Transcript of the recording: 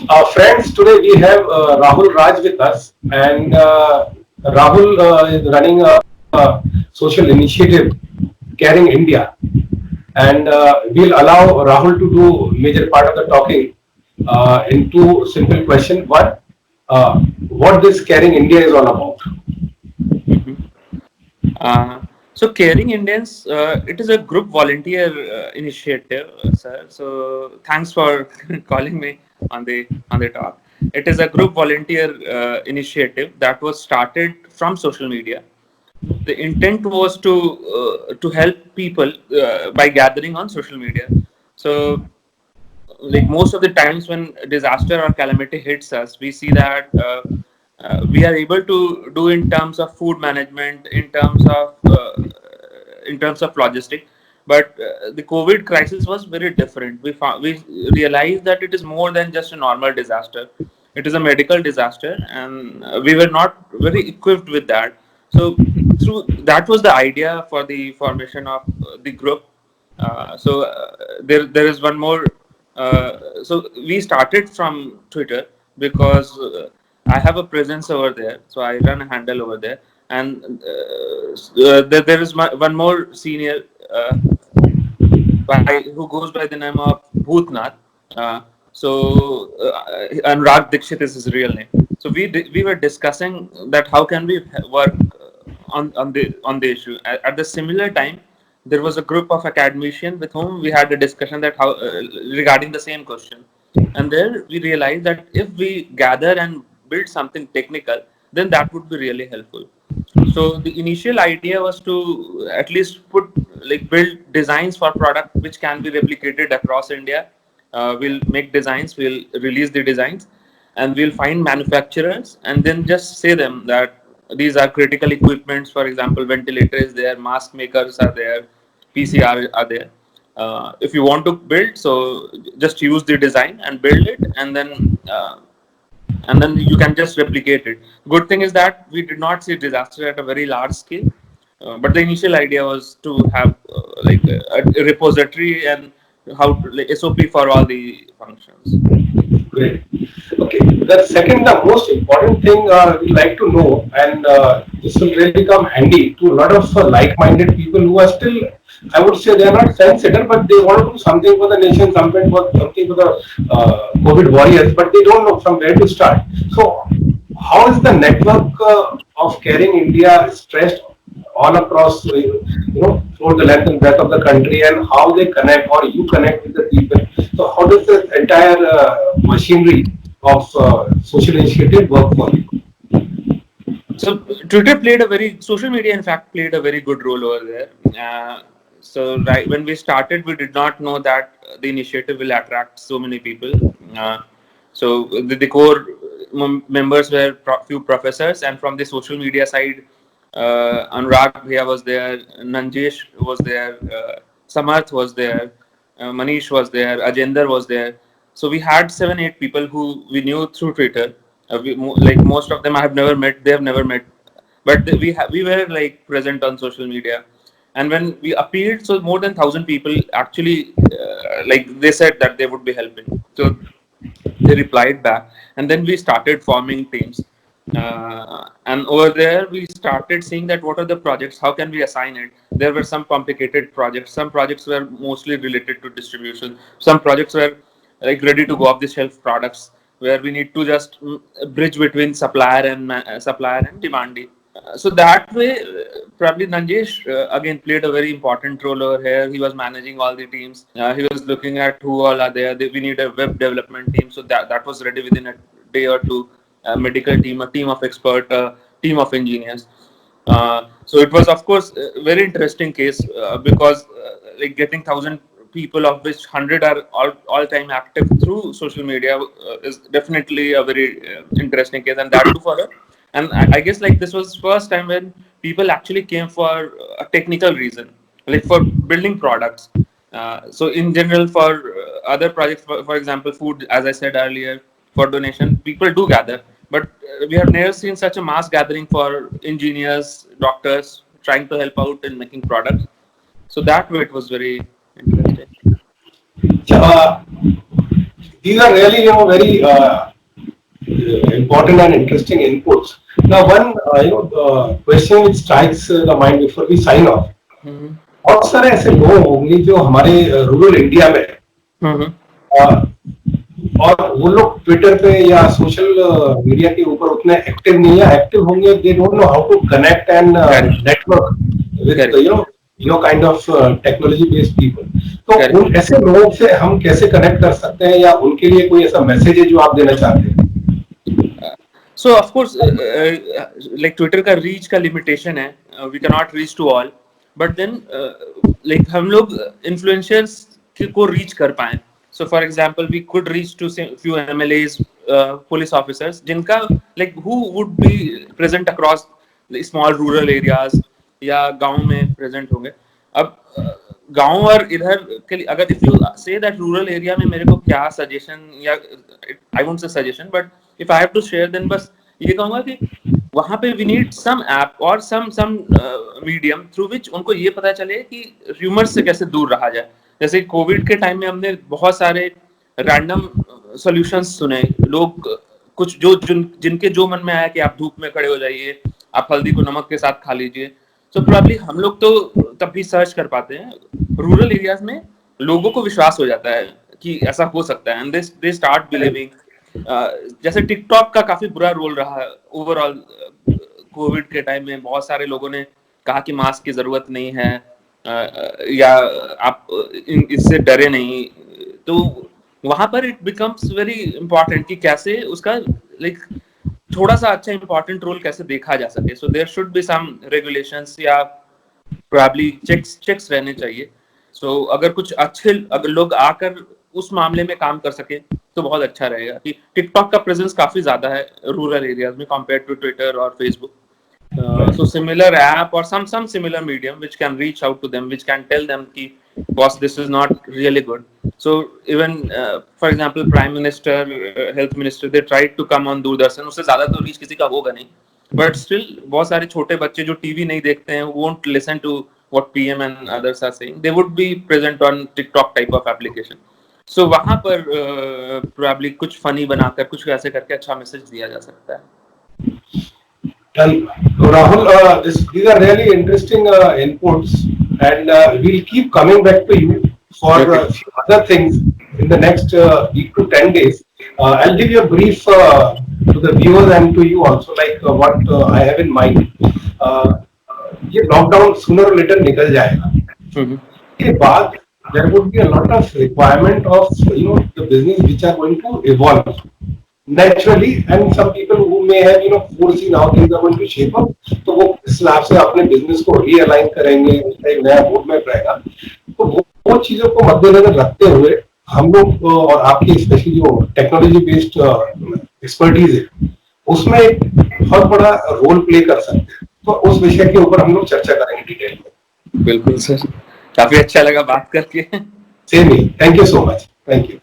Friends, today we have Rahul Raj with us, and Rahul is running a social initiative, Caring India, and we'll allow Rahul to do major part of the talking in two simple questions. One, what this Caring India is all about. Mhm. So Caring Indians, it is a group volunteer initiative, sir. So thanks for calling me on the talk. It is a group volunteer initiative that was started from social media. The intent was to help people by gathering on social media. So like most of the times when disaster or calamity hits us, we see that we are able to do in terms of food management, in terms of logistic. But the COVID crisis was very different. We realized that it is more than just a normal disaster. It is a medical disaster, and we were not very equipped with that. So through that was the idea for the formation of the group. There is one more. So we started from Twitter because I have a presence over there, so I run a handle over there, and there is one more senior who goes by the name of Bhutnath. Uh, Anurag Dikshit is his real name. So we were discussing that how can we work on the issue. At the similar time, there was a group of academicians with whom we had a discussion that how regarding the same question, and there we realized that if we gather and build something technical, then that would be really helpful. So the initial idea was to at least build designs for product which can be replicated across India. We'll make designs, we'll release the designs, and we'll find manufacturers and then just say them that these are critical equipments. For example, ventilator is there, mask makers are there, PCR are there. If you want to build, so just use the design and build it, and then you can just replicate it. Good thing is that we did not see disaster at a very large scale, but the initial idea was to have a repository and how to, like, SOP for all the functions. Great. Okay. The second, the most important thing we like to know, and this will really come handy to a lot of like-minded people who are still, I would say, they are not sensitive, but they want to do something for the nation, something for the COVID warriors, but they don't know from where to start. So, how is the network of Caring India stretched all across, through the length and breadth of the country, and how they connect or you connect with the people? So, how does the entire machinery of social initiative work for you? So social media in fact played a very good role over there. So right when we started, we did not know that the initiative will attract so many people. So the core members were few professors, and from the social media side, Anurag Bhaiya was there, Nanjesh was there, Samarth was there, Manish was there, Ajender was there. So we had 7-8 people who we knew through Twitter. Like most of them I have never met, they have never met, but we were like present on social media. And when we appeared, so more than 1,000 people actually they said that they would be helping. So they replied back, and then we started forming teams. And over there, we started seeing that what are the projects, how can we assign it. There were some complicated projects. Some projects were mostly related to distribution. Some projects were like ready to go off the shelf products where we need to just bridge between supplier and demandee. So that way, probably Nanjesh again played a very important role over here. He was managing all the teams. He was looking at who all are there. We need a web development team, so that was ready within a day or two. A medical team, a team of expert, a team of engineers. So it was, of course, a very interesting case because like getting 1,000 people, of which 100 are all time active through social media, is definitely a very interesting case, and that too for a. And I guess like this was first time when people actually came for a technical reason, like for building products. So in general, for other projects, for example, food, as I said earlier, for donation, people do gather, but we have never seen such a mass gathering for engineers, doctors trying to help out in making products. So that way it was very interesting. Uh, these are really, very important and interesting inputs. Now, one question which strikes the mind before we sign off. बहुत सारे ऐसे लोग होंगे जो हमारे rural India में हैं, और वो लोग ट्विटर पे या सोशल मीडिया के ऊपर उतने एक्टिव नहीं है, एक्टिव होंगे, they don't know how to connect and network with your kind of technology based people. तो उन ऐसे लोगों से हम कैसे कनेक्ट कर सकते हैं, या उनके लिए कोई ऐसा मैसेज है जो आप देना चाहते हैं? So of course, like Twitter का reach का limitation है, we cannot reach to all, but then like हम लोग influencers को reach कर पाएं. So for example, we could reach to few MLAs, police officers, जिनका like who would be present across small rural areas या गांव में प्रेजेंट होंगे. अब गांव और इधर के लिए अगर if you say that rural area में मेरे को क्या सजेशन, या I won't say suggestion, but if I have to share, then बस ये कहूंगा कि वहां पे वी नीड सम ऐप और सम मीडियम थ्रू विच उनको ये पता चले कि र्यूमर्स से कैसे दूर रहा जाए. जैसे कोविड के टाइम में हमने बहुत सारे रैंडम सॉल्यूशंस सुने. लोग कुछ जिनके जो मन में आया कि आप धूप में खड़े हो जाइए, आप हल्दी को नमक के साथ खा लीजिए. So probably हम लोग तो तब भी सर्च कर पाते हैं. रूरल एरियाज में लोगों को विश्वास हो जाता है कि ऐसा हो सकता है, एंड दे स्टार्ट बिलीविंग. जैसे टिकटॉक का काफी बुरा रोल रहा ओवरऑल कोविड के टाइम में. बहुत सारे लोगों ने कहा कि मास्क की जरूरत नहीं है, या आप इससे डरे नहीं. तो वहां पर इट बिकम्स वेरी इंपॉर्टेंट कि कैसे उसका लाइक थोड़ा सा अच्छा इंपॉर्टेंट रोल कैसे देखा जा सके. So there should be some regulations या प्रोबब्ली चेक्स रहने चाहिए. सो अगर कुछ अच्छे अगर लोग आकर उस मामले में काम कर सके तो बहुत अच्छा रहेगा. कि टिकटॉक का प्रेजेंस काफी ज्यादा है रूरल एरियाज में कंपेयर्ड टू ट्विटर और Facebook. So similar app or some similar medium which can reach out to them, which can tell them ki boss, this is not really good. So even for example prime minister, health minister, they tried to come on Doordarshan. उससे ज़्यादा तो reach किसी का होगा नहीं, but still बहुत सारे छोटे बच्चे जो टीवी नहीं देखते हैं won't listen to what PM and others are saying. They would be present on TikTok type of application. So वहाँ पर probably कुछ funny बनाकर कुछ ऐसे करके अच्छा मैसेज दिया जा सकता है. Rahul, these are really interesting inputs, and we'll keep coming back to you for a few other things in the next week to 10 days. I'll give you a brief to the viewers and to you also, like what I have in mind. ये lockdown sooner or later निकल जाएगा. के बाद there would be a lot of requirement of the business which are going to evolve naturally, and some people who may have foreseen how things are going to shape up, तो वो इस हिसाब से अपने बिजनेस को realign करेंगे, एक नया रोड मैप रहेगा. तो वो चीजों को मद्देनजर रखते हुए हम लोग और आपकी स्पेशली जो टेक्नोलॉजी बेस्ड एक्सपर्टीज है उसमें एक बहुत बड़ा रोल प्ले कर सकते हैं. तो उस विषय के ऊपर हम लोग चर्चा करेंगे डिटेल में. बिल्कुल सर, काफी अच्छा लगा बात करके. Same he. Thank you so much. Thank you.